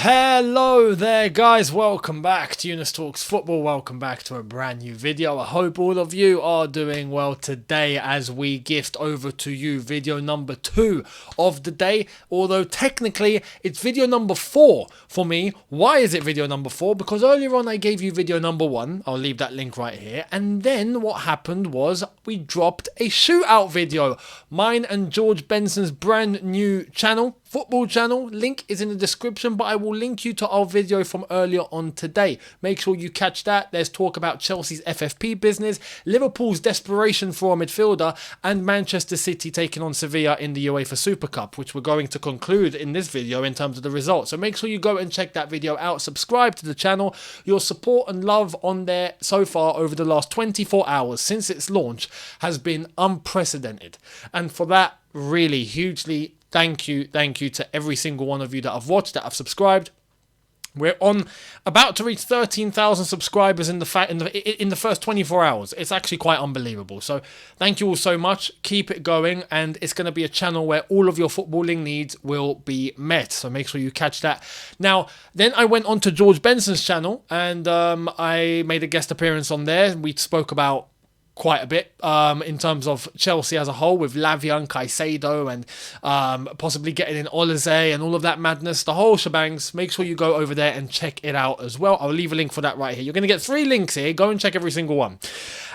Hello there guys, welcome back to Younes Talks Football, welcome back to a brand new video. I hope all of you are doing well today as we gift over to you video number 2 of the day, although technically it's video number 4 for me. Why is it video number 4? Because earlier on I gave you video number 1, I'll leave that link right here, and then what happened was we dropped a shootout video, mine and George Benson's brand new channel, football channel. Link is in the description, but I will link you to our video from earlier on today. Make sure you catch that. There's talk about Chelsea's FFP business, Liverpool's desperation for a midfielder, and Manchester City taking on Sevilla in the UEFA Super Cup, which we're going to conclude in this video in terms of the results. So make sure you go and check that video out. Subscribe to the channel. Your support and love on there so far over the last 24 hours since its launch has been unprecedented. And for that, really hugely thank you to every single one of you that have watched, that have subscribed. We're about to reach 13,000 subscribers in the first 24 hours. It's actually quite unbelievable. So thank you all so much. Keep it going, and it's going to be a channel where all of your footballing needs will be met. So make sure you catch that. Now, then I went on to George Benson's channel, and I made a guest appearance on there. We spoke about quite a bit in terms of Chelsea as a whole, with Lavia and Caicedo and possibly getting in Olise and all of that madness, the whole shebangs. Make sure you go over there and check it out as well. I'll leave a link for that right here. You're going to get 3 links here. Go and check every single one.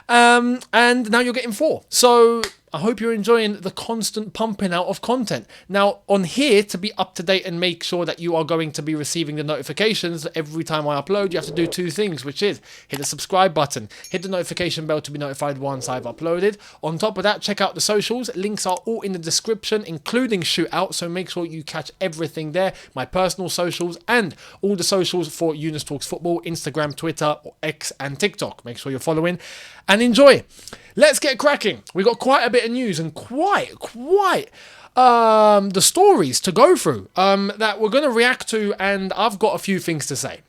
And now you're getting 4. So I hope you're enjoying the constant pumping out of content. Now, on here, to be up to date and make sure that you are going to be receiving the notifications every time I upload, you have to do 2 things, which is hit the subscribe button, hit the notification bell to be notified once I've uploaded. On top of that, check out the socials. Links are all in the description, including Shootout, so make sure you catch everything there. My personal socials and all the socials for Younes Talks Football, Instagram, Twitter, X and TikTok. Make sure you're following and enjoy. Let's get cracking. We got quite a bit of news and quite the stories to go through that we're going to react to, and I've got a few things to say.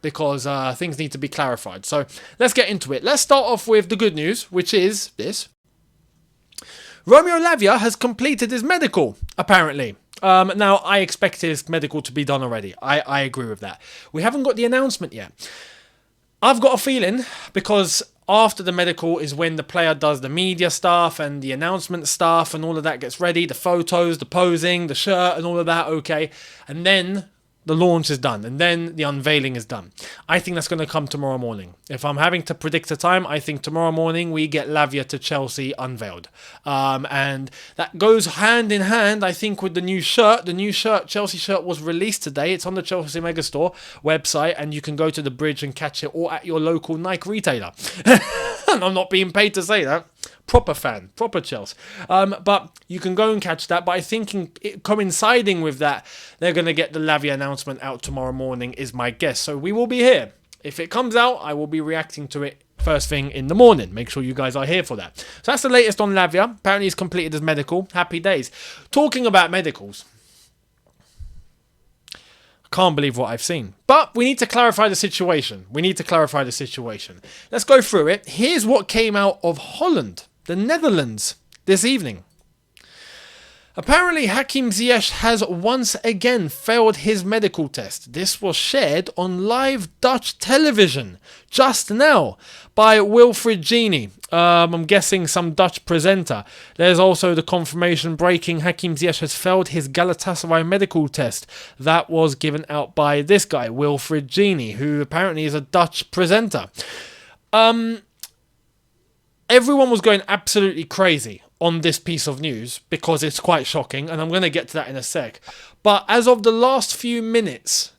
Because things need to be clarified. So let's get into it. Let's start off with the good news, which is this. Romeo Lavia has completed his medical, apparently. Now, I expect his medical to be done already. I agree with that. We haven't got the announcement yet. I've got a feeling, because after the medical is when the player does the media stuff and the announcement stuff and all of that gets ready, the photos, the posing, the shirt and all of that, okay. And then the launch is done, and then the unveiling is done. I think that's going to come tomorrow morning. If I'm having to predict a time, I think tomorrow morning we get Lavia to Chelsea unveiled. And that goes hand in hand, I think, with the new shirt. The new shirt, Chelsea shirt, was released today. It's on the Chelsea Megastore website, and you can go to the bridge and catch it, or at your local Nike retailer. And I'm not being paid to say that. Proper fan, proper Chelsea. But you can go and catch that. But I think coinciding with that, they're going to get the Lavia announcement out tomorrow morning is my guess. So we will be here. If it comes out, I will be reacting to it first thing in the morning. Make sure you guys are here for that. So that's the latest on Lavia. Apparently he's completed his medical. Happy days. Talking about medicals, I can't believe what I've seen. But we need to clarify the situation. Let's go through it. Here's what came out of Holland, the Netherlands, this evening. Apparently, Hakim Ziyech has once again failed his medical test. This was shared on live Dutch television just now by Wilfried Genie. I'm guessing some Dutch presenter. There's also the confirmation breaking: Hakim Ziyech has failed his Galatasaray medical test. That was given out by this guy, Wilfried Genie, who apparently is a Dutch presenter. Everyone was going absolutely crazy on this piece of news because it's quite shocking, and I'm going to get to that in a sec. But as of the last few minutes,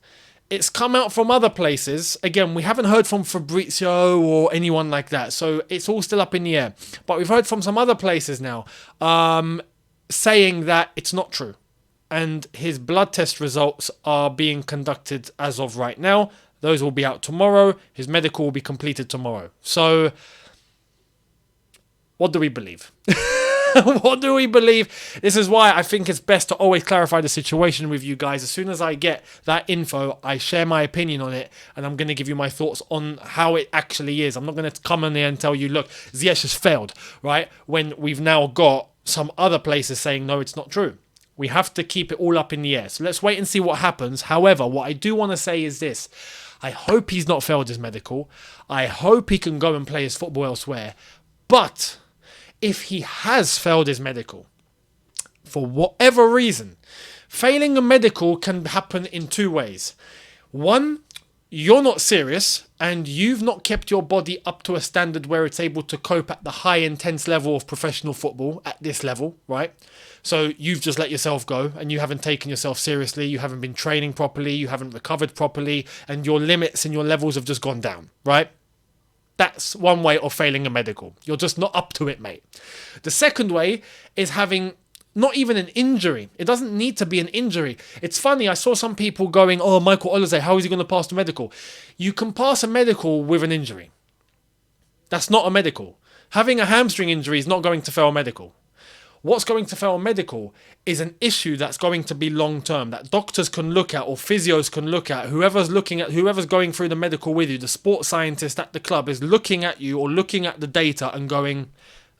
it's come out from other places. Again, we haven't heard from Fabrizio or anyone like that, so it's all still up in the air. But we've heard from some other places now saying that it's not true. And his blood test results are being conducted as of right now. Those will be out tomorrow. His medical will be completed tomorrow. So what do we believe? What do we believe? This is why I think it's best to always clarify the situation with you guys. As soon as I get that info, I share my opinion on it, and I'm going to give you my thoughts on how it actually is. I'm not going to come in there and tell you, look, Ziyech has failed, right? When we've now got some other places saying, no, it's not true. We have to keep it all up in the air. So let's wait and see what happens. However, what I do want to say is this. I hope he's not failed his medical. I hope he can go and play his football elsewhere. But if he has failed his medical, for whatever reason, failing a medical can happen in two ways. One, you're not serious and you've not kept your body up to a standard where it's able to cope at the high intense level of professional football at this level, right? So you've just let yourself go and you haven't taken yourself seriously, you haven't been training properly, you haven't recovered properly, and your limits and your levels have just gone down, right? That's one way of failing a medical. You're just not up to it, mate. The second way is having not even an injury. It doesn't need to be an injury. It's funny, I saw some people going, oh, Michael Olise, how is he going to pass the medical? You can pass a medical with an injury. That's not a medical. Having a hamstring injury is not going to fail a medical. What's going to fail a medical is an issue that's going to be long term, that doctors can look at or physios can look at. Whoever's going through the medical with you, the sports scientist at the club is looking at you or looking at the data and going,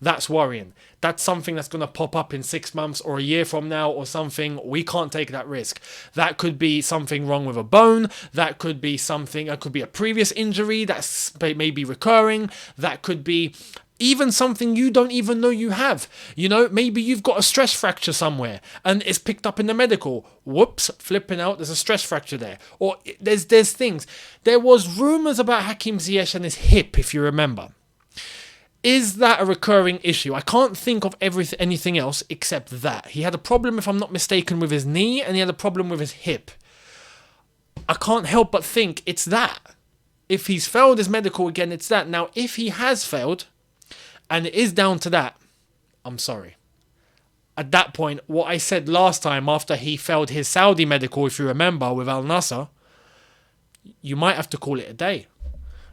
that's worrying. That's something that's going to pop up in 6 months or a year from now or something. We can't take that risk. That could be something wrong with a bone. That could be something, it could be a previous injury that's maybe recurring. That could be even something you don't even know you have. You know, maybe you've got a stress fracture somewhere and it's picked up in the medical. Whoops, flipping out, there's a stress fracture there. Or there's things. There was rumours about Hakim Ziyech and his hip, if you remember. Is that a recurring issue? I can't think of anything else except that. He had a problem, if I'm not mistaken, with his knee and he had a problem with his hip. I can't help but think it's that. If he's failed his medical again, it's that. Now, if he has failed and it is down to that, I'm sorry. At that point, what I said last time after he failed his Saudi medical, if you remember, with Al Nassr, you might have to call it a day.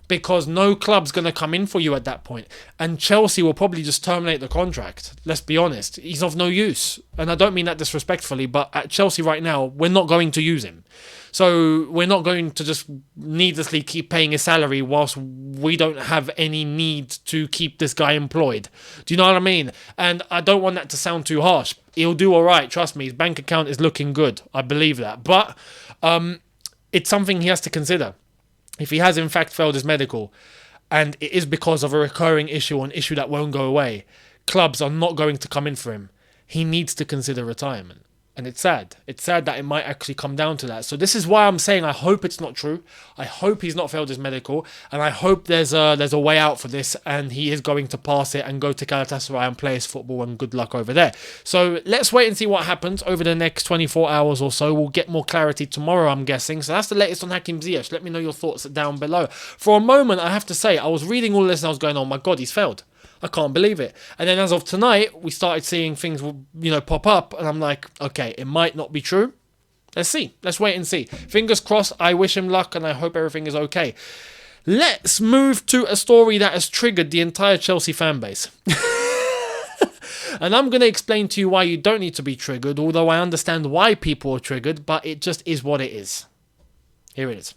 Because no club's going to come in for you at that point. And Chelsea will probably just terminate the contract. Let's be honest. He's of no use. And I don't mean that disrespectfully, but at Chelsea right now, we're not going to use him. So we're not going to just needlessly keep paying his salary whilst we don't have any need to keep this guy employed. Do you know what I mean? And I don't want that to sound too harsh. He'll do all right. Trust me. His bank account is looking good. I believe that. But it's something he has to consider. If he has in fact failed his medical and it is because of a recurring issue or an issue that won't go away, clubs are not going to come in for him. He needs to consider retirement. And it's sad. It's sad that it might actually come down to that. So this is why I'm saying I hope it's not true. I hope he's not failed his medical. And I hope there's a way out for this and he is going to pass it and go to Galatasaray and play his football, and good luck over there. So let's wait and see what happens over the next 24 hours or so. We'll get more clarity tomorrow, I'm guessing. So that's the latest on Hakim Ziyech. Let me know your thoughts down below. For a moment, I have to say, I was reading all this and I was going, oh my God, he's failed. I can't believe it. And then as of tonight, we started seeing things, pop up. And I'm like, okay, it might not be true. Let's see. Let's wait and see. Fingers crossed. I wish him luck and I hope everything is okay. Let's move to a story that has triggered the entire Chelsea fan base. And I'm going to explain to you why you don't need to be triggered, although I understand why people are triggered, but it just is what it is. Here it is.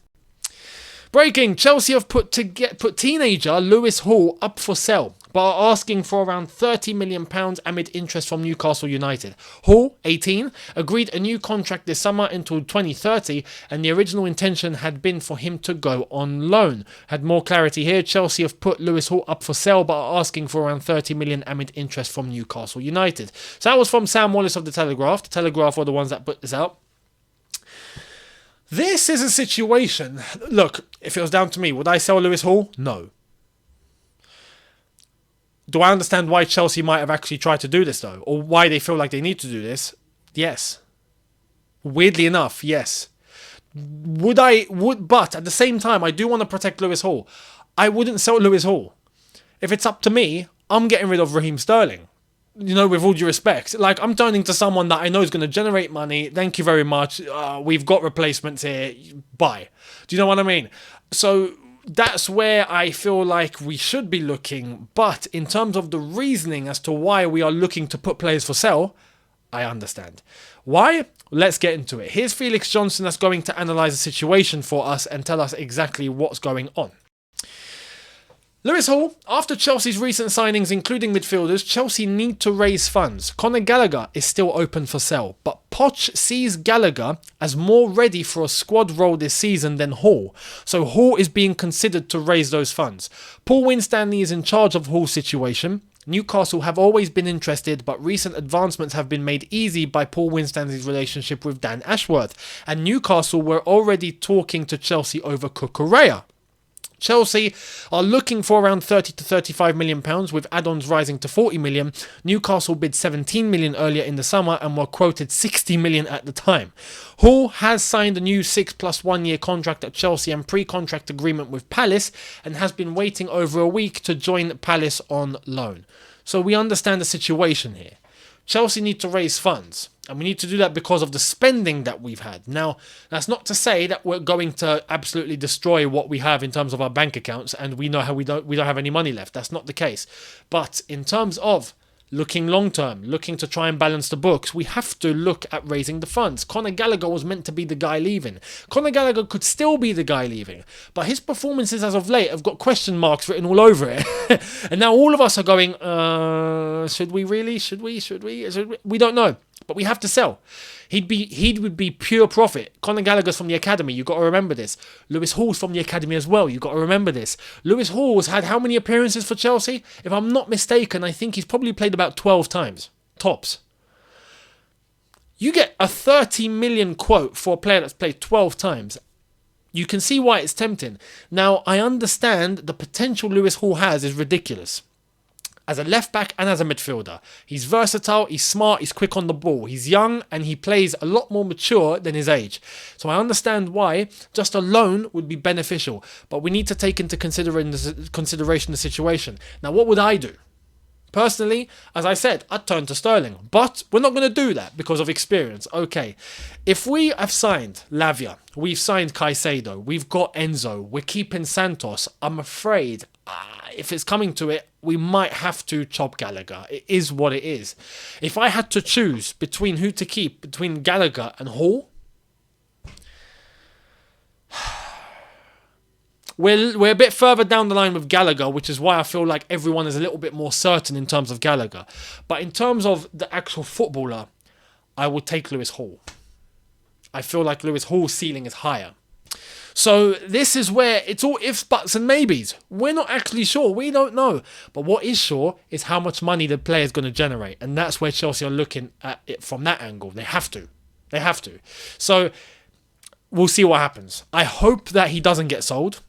Breaking, Chelsea have put teenager Lewis Hall up for sale, but are asking for around £30 million amid interest from Newcastle United. Hall, 18, agreed a new contract this summer until 2030, and the original intention had been for him to go on loan. Had more clarity here, Chelsea have put Lewis Hall up for sale, but are asking for around £30 million amid interest from Newcastle United. So that was from Sam Wallace of The Telegraph. The Telegraph were the ones that put this out. This is a situation, look, if it was down to me, would I sell Lewis Hall? No. Do I understand why Chelsea might have actually tried to do this though? Or why they feel like they need to do this? Yes. Weirdly enough, yes. But at the same time, I do want to protect Lewis Hall. I wouldn't sell Lewis Hall. If it's up to me, I'm getting rid of Raheem Sterling. With all due respect. Like, I'm turning to someone that I know is going to generate money. Thank you very much. We've got replacements here. Bye. Do you know what I mean? So that's where I feel like we should be looking. But in terms of the reasoning as to why we are looking to put players for sale, I understand. Why? Let's get into it. Here's Felix Johnson that's going to analyse the situation for us and tell us exactly what's going on. Lewis Hall, after Chelsea's recent signings including midfielders, Chelsea need to raise funds. Conor Gallagher is still open for sale, but Poch sees Gallagher as more ready for a squad role this season than Hall, so Hall is being considered to raise those funds. Paul Winstanley is in charge of Hall's situation. Newcastle have always been interested, but recent advancements have been made easy by Paul Winstanley's relationship with Dan Ashworth, and Newcastle were already talking to Chelsea over Cucurella. Chelsea are looking for around 30 to 35 million pounds, with add-ons rising to 40 million. Newcastle bid 17 million earlier in the summer and were quoted 60 million at the time. Hall has signed a new 6+1 year contract at Chelsea and pre-contract agreement with Palace, and has been waiting over a week to join Palace on loan. So we understand the situation here. Chelsea need to raise funds, and we need to do that because of the spending that we've had. Now, that's not to say that we're going to absolutely destroy what we have in terms of our bank accounts, and we know how we don't have any money left. That's not the case. But in terms of looking long term, looking to try and balance the books, we have to look at raising the funds. Conor Gallagher was meant to be the guy leaving. Conor Gallagher could still be the guy leaving, but his performances as of late have got question marks written all over it. And now all of us are going, should we really? Should we? We don't know. But we have to sell. He would be pure profit. Conor Gallagher's from the academy. You've got to remember this. Lewis Hall's from the academy as well. You've got to remember this. Lewis Hall's had how many appearances for Chelsea? If I'm not mistaken, I think he's probably played about 12 times. Tops. You get a 30 million quote for a player that's played 12 times. You can see why it's tempting. Now, I understand the potential Lewis Hall has is ridiculous. As a left back and as a midfielder. He's versatile, he's smart, he's quick on the ball. He's young and he plays a lot more mature than his age. So I understand why just a loan would be beneficial. But we need to take into consideration the situation. Now, what would I do? Personally, as I said, I'd turn to Sterling. But we're not going to do that because of experience. Okay, if we have signed Lavia, we've signed Caicedo, we've got Enzo, we're keeping Santos, I'm afraid if it's coming to it, we might have to chop Gallagher. It is what it is. If I had to choose between who to keep, between Gallagher and Hall, we're a bit further down the line with Gallagher, which is why I feel like everyone is a little bit more certain in terms of Gallagher. But in terms of the actual footballer, I would take Lewis Hall. I feel like Lewis Hall's ceiling is higher. So this is where it's all ifs, buts and maybes. We're not actually sure. We don't know. But what is sure is how much money the player is going to generate. And that's where Chelsea are looking at it from that angle. They have to. They have to. So we'll see what happens. I hope that he doesn't get sold.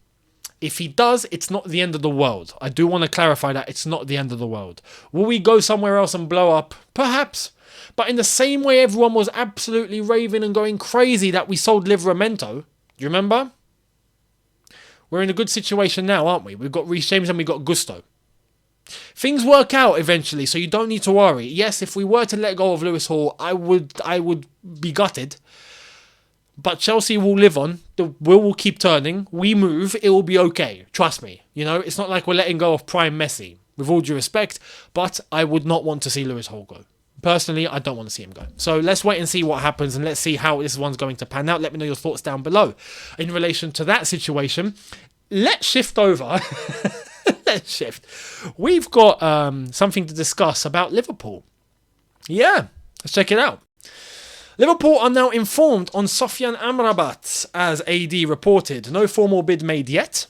If he does, it's not the end of the world. I do want to clarify that it's not the end of the world. Will we go somewhere else and blow up? Perhaps. But in the same way everyone was absolutely raving and going crazy that we sold Livramento, do you remember? We're in a good situation now, aren't we? We've got Reece James and we've got Gusto. Things work out eventually, so you don't need to worry. Yes, if we were to let go of Lewis Hall, I would be gutted. But Chelsea will live on. The wheel will keep turning. We move. It will be okay. Trust me. You know, it's not like we're letting go of prime Messi. With all due respect, but I would not want to see Lewis Hall go. Personally, I don't want to see him go. So let's wait and see what happens, and let's see how this one's going to pan out. Let me know your thoughts down below. In relation to that situation, let's shift over. Let's shift. We've got something to discuss about Liverpool. Yeah, let's check it out. Liverpool are now informed on Sofyan Amrabat, as AD reported. No formal bid made yet.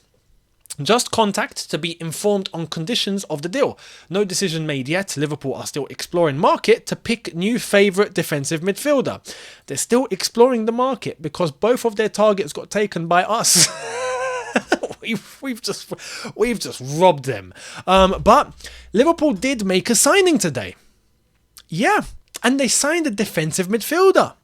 Just contact to be informed on conditions of the deal. No decision made yet. Liverpool are still exploring market to pick new favourite defensive midfielder. They're still exploring the market because both of their targets got taken by us. We've just robbed them. But Liverpool did make a signing today. Yeah, and they signed a defensive midfielder.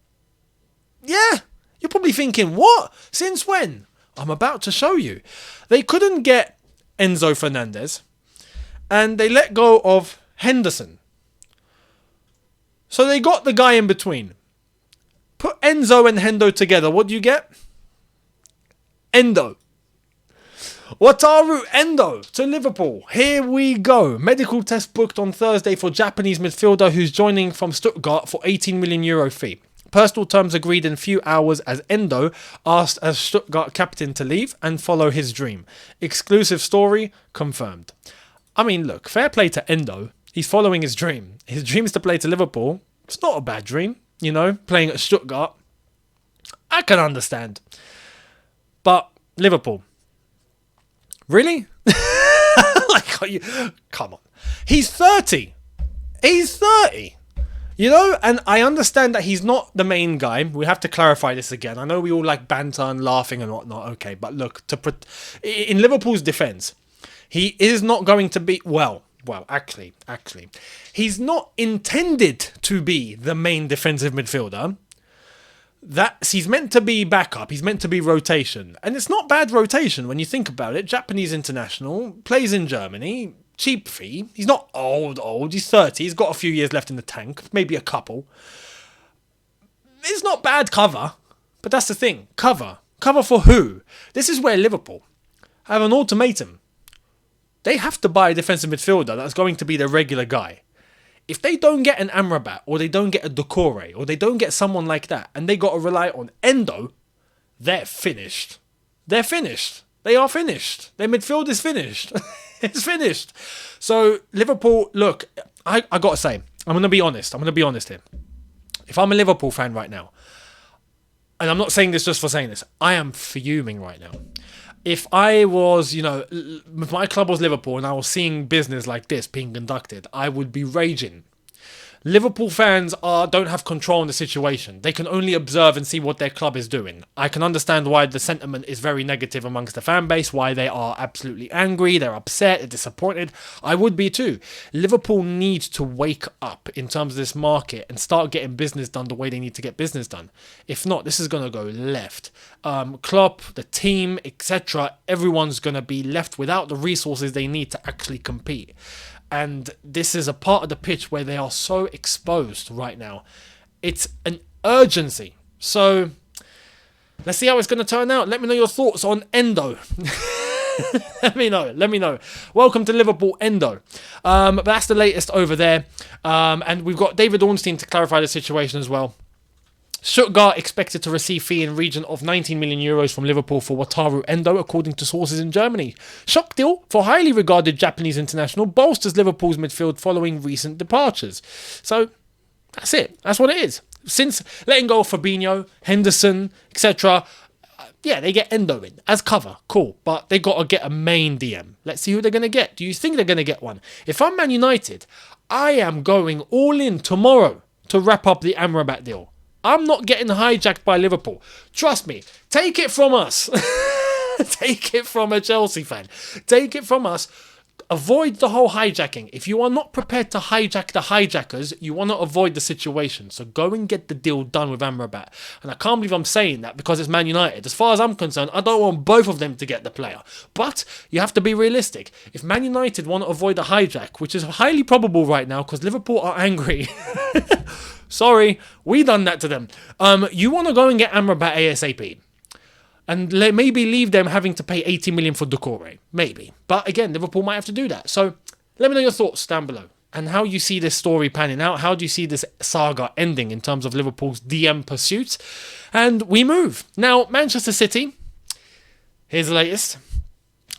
Yeah, you're probably thinking, what? Since when? I'm about to show you. They couldn't get Enzo Fernandez, and they let go of Henderson. So they got the guy in between. Put Enzo and Hendo together. What do you get? Endo. Wataru Endo to Liverpool. Here we go. Medical test booked on Thursday for Japanese midfielder who's joining from Stuttgart for €18 million fee. Personal terms agreed in few hours as Endo asked as Stuttgart captain to leave and follow his dream. Exclusive story confirmed. I mean, look, fair play to Endo. He's following his dream. His dream is to play to Liverpool. It's not a bad dream, you know, playing at Stuttgart. I can understand. But Liverpool. Really? Come on. He's 30. He's 30. You know, and I understand that he's not the main guy. We have to clarify this again. I know we all like banter and laughing and whatnot. Okay, but look, in Liverpool's defence, he is not going to be... Well, actually, he's not intended to be the main defensive midfielder. He's meant to be backup. He's meant to be rotation. And it's not bad rotation when you think about it. Japanese international, plays in Germany... Cheap fee. He's not old. He's 30. He's got a few years left in the tank. Maybe a couple. It's not bad cover. But that's the thing. Cover. Cover for who? This is where Liverpool have an ultimatum. They have to buy a defensive midfielder that's going to be the regular guy. If they don't get an Amrabat, or they don't get a Doucouré, or they don't get someone like that, and they got to rely on Endo, they're finished. They're finished. They are finished. Their midfield is finished. It's finished. So, Liverpool, look, I got to say, I'm going to be honest. Here. If I'm a Liverpool fan right now, and I'm not saying this just for saying this, I am fuming right now. If I was, if my club was Liverpool and I was seeing business like this being conducted, I would be raging. Liverpool fans don't have control in the situation. They can only observe and see what their club is doing. I can understand why the sentiment is very negative amongst the fan base, why they are absolutely angry, they're upset, they're disappointed. I would be too. Liverpool need to wake up in terms of this market and start getting business done the way they need to get business done. If not, this is going to go left. Klopp, the team, etc., everyone's going to be left without the resources they need to actually compete. And this is a part of the pitch where they are so exposed right now. It's an urgency. So, let's see how it's going to turn out. Let me know your thoughts on Endo. Let me know. Welcome to Liverpool, Endo. But that's the latest over there. And we've got David Ornstein to clarify the situation as well. Stuttgart expected to receive fee in region of 19 million euros from Liverpool for Wataru Endo, according to sources in Germany. Shock deal for highly regarded Japanese international bolsters Liverpool's midfield following recent departures. So, that's it. That's what it is. Since letting go of Fabinho, Henderson, etc., they get Endo in as cover. Cool. But they got to get a main DM. Let's see who they're going to get. Do you think they're going to get one? If I'm Man United, I am going all in tomorrow to wrap up the Amrabat deal. I'm not getting hijacked by Liverpool. Trust me. Take it from us. Take it from a Chelsea fan. Take it from us. Avoid the whole hijacking. If you are not prepared to hijack the hijackers, you want to avoid the situation. So go and get the deal done with Amrabat. And I can't believe I'm saying that because it's Man United. As far as I'm concerned, I don't want both of them to get the player. But you have to be realistic. If Man United want to avoid a hijack, which is highly probable right now because Liverpool are angry... Sorry, we done that to them. You want to go and get Amrabat ASAP. And maybe leave them having to pay 80 million for Doucouré. Maybe. But again, Liverpool might have to do that. So let me know your thoughts down below. And how you see this story panning out. How do you see this saga ending in terms of Liverpool's DM pursuits? And we move. Now, Manchester City. Here's the latest.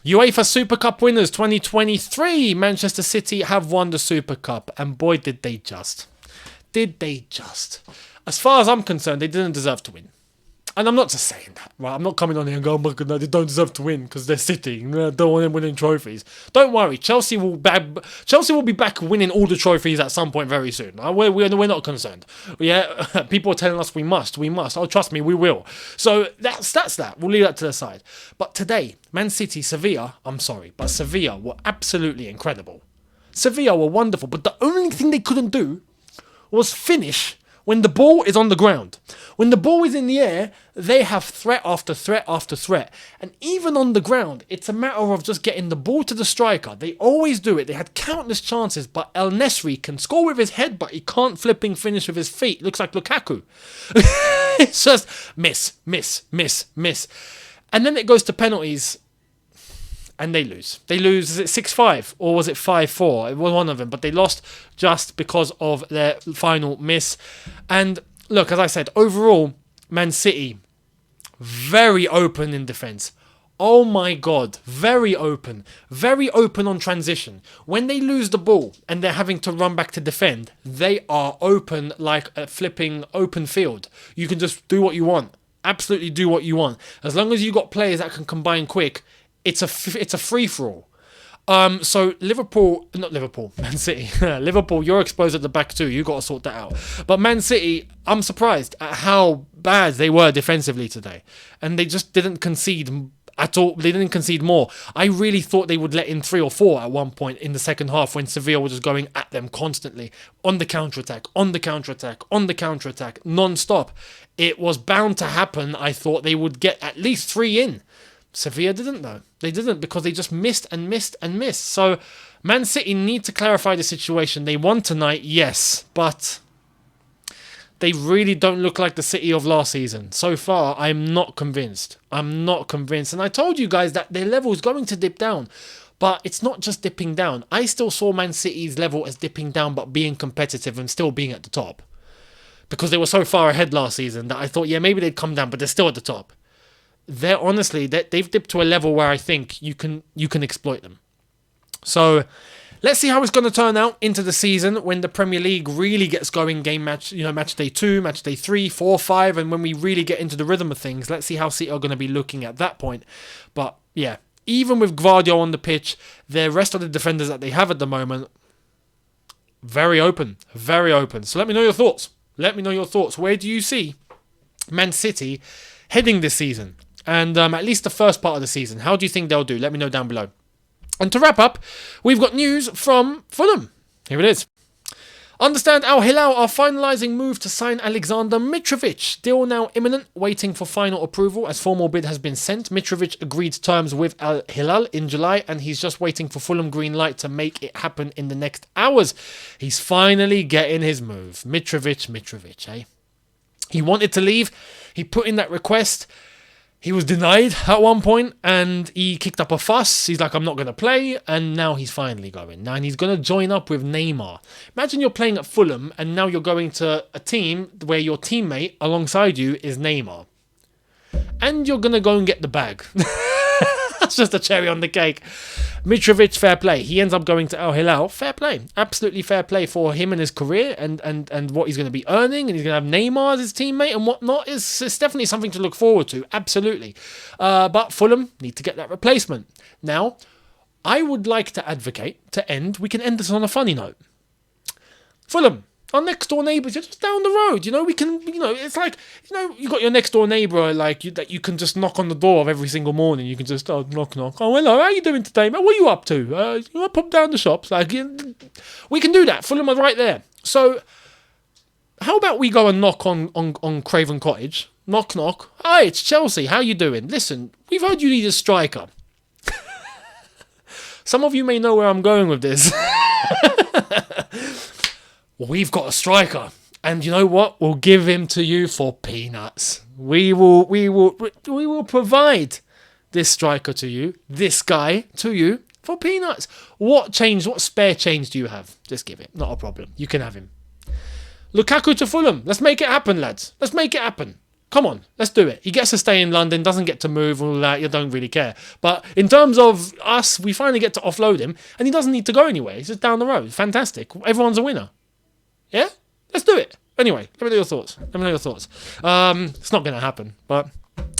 UEFA Super Cup winners 2023. Manchester City have won the Super Cup. And boy, did they just. Did they just? As far as I'm concerned, they didn't deserve to win. And I'm not just saying that, right? I'm not coming on here and going, oh my God, no, they don't deserve to win because they're City. Don't want them winning trophies. Don't worry, Chelsea will be back winning all the trophies at some point very soon. We're not concerned. Yeah, people are telling us we must. Oh, trust me, we will. So that's that. We'll leave that to the side. But today, Man City, Sevilla were absolutely incredible. Sevilla were wonderful, but the only thing they couldn't do was finish when the ball is on the ground. When the ball is in the air, they have threat after threat after threat. And even on the ground, it's a matter of just getting the ball to the striker. They always do it. They had countless chances, but El Nesri can score with his head, but he can't flipping finish with his feet. Looks like Lukaku. It's just miss. And then it goes to penalties. And they lose. Is it 6-5 or was it 5-4? It was one of them, but they lost just because of their final miss. And look, as I said, overall, Man City, very open in defence. Oh my God, very open on transition. When they lose the ball and they're having to run back to defend, they are open like a flipping open field. You can just do what you want. Absolutely do what you want. As long as you got players that can combine quick, it's a free-for-all. So Man City. Liverpool, you're exposed at the back too. You got to sort that out. But Man City, I'm surprised at how bad they were defensively today. And they just didn't concede at all. They didn't concede more. I really thought they would let in 3 or 4 at one point in the second half when Sevilla was just going at them constantly. On the counter-attack, non-stop. It was bound to happen. I thought they would get at least 3 in. Sevilla didn't though. They didn't because they just missed. So Man City need to clarify the situation. They won tonight, yes, but they really don't look like the City of last season. So far, I'm not convinced. And I told you guys that their level is going to dip down. But it's not just dipping down. I still saw Man City's level as dipping down but being competitive and still being at the top. Because they were so far ahead last season that I thought, yeah, maybe they'd come down, but they're still at the top. They've dipped to a level where I think you can exploit them. So let's see how it's going to turn out into the season when the Premier League really gets going. Match day 2, match day 3, 4, 5, and when we really get into the rhythm of things, let's see how City are going to be looking at that point. But yeah, even with Gvardiol on the pitch, the rest of the defenders that they have at the moment, very open. So let me know your thoughts. Where do you see Man City heading this season? And at least the first part of the season. How do you think they'll do? Let me know down below. And to wrap up, we've got news from Fulham. Here it is. Understand Al Hilal are finalising move to sign Alexander Mitrovic. Deal now imminent, waiting for final approval as formal bid has been sent. Mitrovic agreed terms with Al Hilal in July and he's just waiting for Fulham green light to make it happen in the next hours. He's finally getting his move. Mitrovic, eh? He wanted to leave. He put in that request. He was denied at one point and he kicked up a fuss. He's like, I'm not going to play. And now he's finally going. Now, and he's going to join up with Neymar. Imagine you're playing at Fulham and now you're going to a team where your teammate alongside you is Neymar. And you're going to go and get the bag. That's just a cherry on the cake. Mitrovic, fair play. He ends up going to Al Hilal. Fair play. Absolutely fair play for him and his career and what he's going to be earning. And he's going to have Neymar as his teammate and whatnot. It's definitely something to look forward to. Absolutely. But Fulham need to get that replacement. Now, I would like to advocate we can end this on a funny note. Fulham, our next door neighbours, you're just down the road. It's like, you got your next door neighbour that you can just knock on the door of every single morning. You can just knock. Oh, hello, how you doing today, mate? What are you up to? You want to pop down the shops? We can do that. Fulham are right there. So, how about we go and knock on Craven Cottage? Knock. Hi, it's Chelsea. How you doing? Listen, we've heard you need a striker. Some of you may know where I'm going with this. We've got a striker, and you know what? We'll give him to you for peanuts. We will provide this striker to you, this guy to you for peanuts. What spare change do you have? Just give it. Not a problem. You can have him. Lukaku to Fulham. Let's make it happen, lads. Let's make it happen. Come on, let's do it. He gets to stay in London, doesn't get to move, all that. You don't really care. But in terms of us, we finally get to offload him, and he doesn't need to go anywhere. He's just down the road. Fantastic. Everyone's a winner. Yeah? Let's do it. Anyway, let me know your thoughts. It's not going to happen, but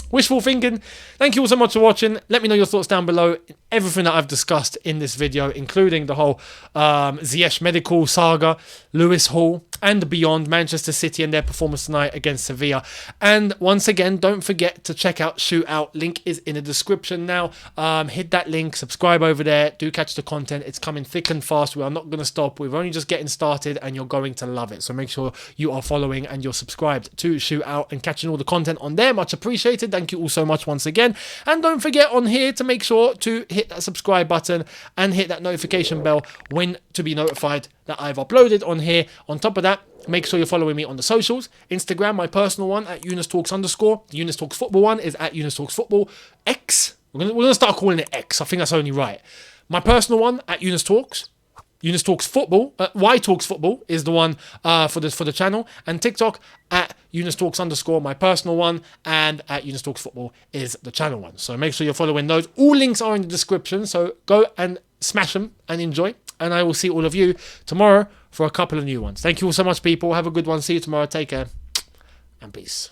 wishful thinking. Thank you all so much for watching. Let me know your thoughts down below. Everything that I've discussed in this video, including the whole Ziyech medical saga, Lewis Hall, and beyond, Manchester City and their performance tonight against Sevilla. And once again, don't forget to check out Shootout. Link is in the description now. Hit that link, subscribe over there. Do catch the content. It's coming thick and fast. We are not going to stop. We're only just getting started and you're going to love it. So make sure you are following and you're subscribed to Shootout and catching all the content on there. Much appreciated. Thank you all so much once again. And don't forget on here to make sure to hit that subscribe button and hit that notification bell when to be notified that I've uploaded on here. On top of that, make sure you're following me on the socials. Instagram, my personal one at Younes Talks _. The Younes Talks Football one is at Younes Talks Football. X, we're gonna start calling it X. I think that's only right. My personal one at Younes Talks. Younes Talks Football, Y Talks Football is the one for the channel, and TikTok at Younes Talks _ my personal one, and at Younes Talks Football is the channel one. So make sure you're following those. All links are in the description, so go and smash them and enjoy. And I will see all of you tomorrow for a couple of new ones. Thank you all so much, people. Have a good one. See you tomorrow. Take care and peace.